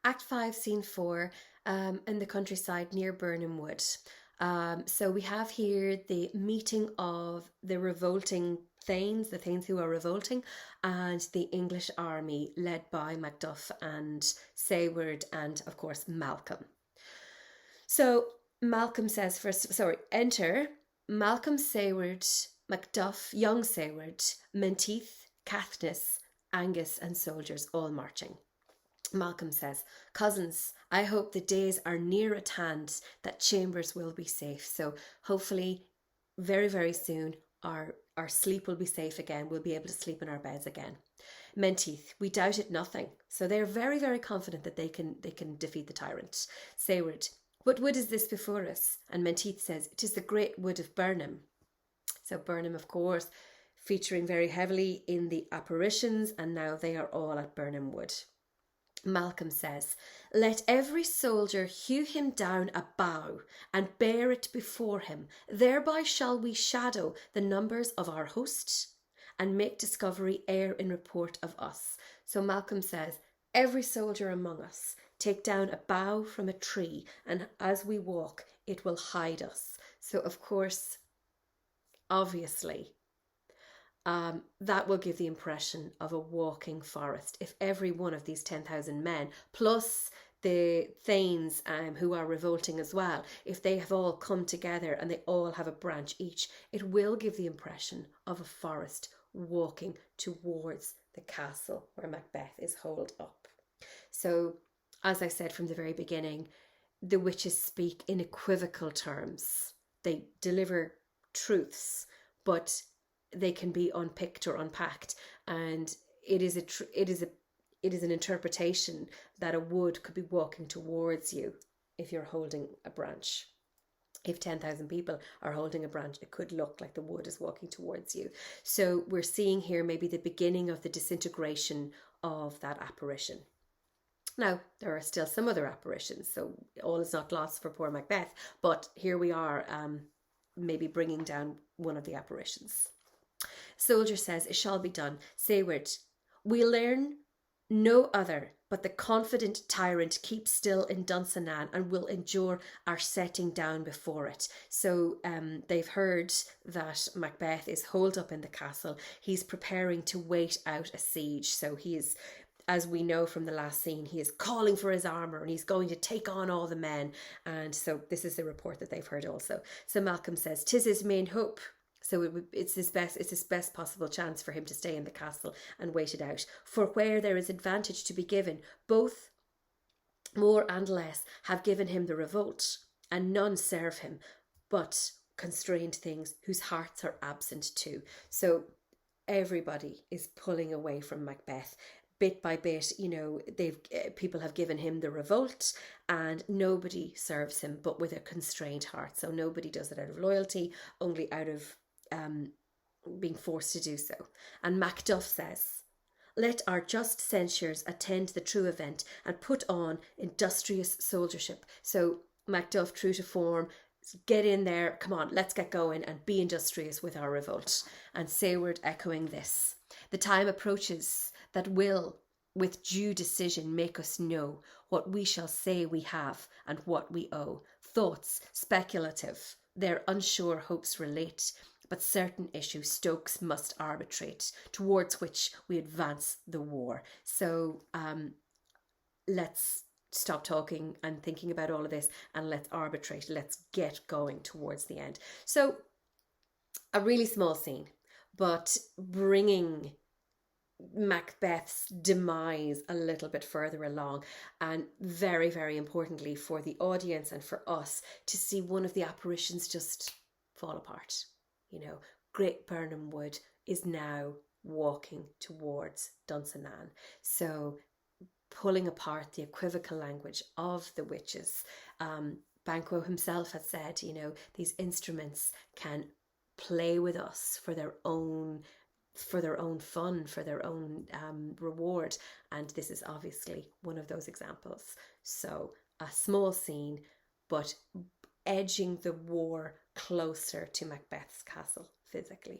Act 5, Scene 4, in the countryside near Birnam Wood. So we have here the meeting of the revolting Thanes, the Thanes who are revolting, and the English army led by Macduff and Sayward and, of course, Malcolm. So Malcolm says first, sorry, enter Malcolm, Sayward, Macduff, young Sayward, Menteith, Caithness, Angus, and soldiers all marching. Malcolm says, cousins, I hope the days are near at hand that chambers will be safe. So hopefully very, very soon our sleep will be safe again. We'll be able to sleep in our beds again. Menteith, we doubt it nothing. So they're very, very confident that they can defeat the tyrant. Sayward, what wood is this before us? And Menteith says, it is the Great Wood of Birnam. So Birnam, of course, featuring very heavily in the apparitions, and now they are all at Birnam Wood. Malcolm says, let every soldier hew him down a bough and bear it before him. Thereby shall we shadow the numbers of our host and make discovery ere in report of us. So Malcolm says, every soldier among us take down a bough from a tree, and as we walk, it will hide us. So of course, obviously, that will give the impression of a walking forest. If every one of these 10,000 men, plus the Thanes who are revolting as well, if they have all come together and they all have a branch each, it will give the impression of a forest walking towards the castle where Macbeth is holed up. So, as I said from the very beginning, the witches speak in equivocal terms. They deliver truths, but they can be unpicked or unpacked, and it is an interpretation that a wood could be walking towards you if you're holding a branch. If 10,000 people are holding a branch, it could look like the wood is walking towards you. So we're seeing here maybe the beginning of the disintegration of that apparition. Now, there are still some other apparitions, so all is not lost for poor Macbeth, but here we are maybe bringing down one of the apparitions. Soldier says, it shall be done. Sayward, we learn no other, but the confident tyrant keeps still in Dunsinane and will endure our setting down before it. So they've heard that Macbeth is holed up in the castle. He's preparing to wait out a siege. So he is, as we know from the last scene, he is calling for his armour and he's going to take on all the men. And so this is the report that they've heard also. So Malcolm says, 'tis his main hope. So it's his best possible chance for him to stay in the castle and wait it out. For where there is advantage to be given, both more and less have given him the revolt, and none serve him, but constrained things whose hearts are absent too. So everybody is pulling away from Macbeth. Bit by bit, you know, people have given him the revolt, and nobody serves him but with a constrained heart. So nobody does it out of loyalty, only out of being forced to do so. And Macduff says, let our just censures attend the true event and put on industrious soldiership. So Macduff, true to form, get in there, come on, let's get going and be industrious with our revolt. And Sayward echoing this, the time approaches that will with due decision make us know what we shall say we have and what we owe. Thoughts speculative, their unsure hopes relate, but certain issue Stokes must arbitrate, towards which we advance the war. So let's stop talking and thinking about all of this and let's arbitrate. Let's get going towards the end. So a really small scene, but bringing Macbeth's demise a little bit further along, and very, very importantly for the audience and for us to see one of the apparitions just fall apart. You know, Great Birnam Wood is now walking towards Dunsinane. So pulling apart the equivocal language of the witches. Banquo himself has said, you know, these instruments can play with us for their own fun, for their own reward, and this is obviously one of those examples. So a small scene, but edging the war closer to Macbeth's castle physically.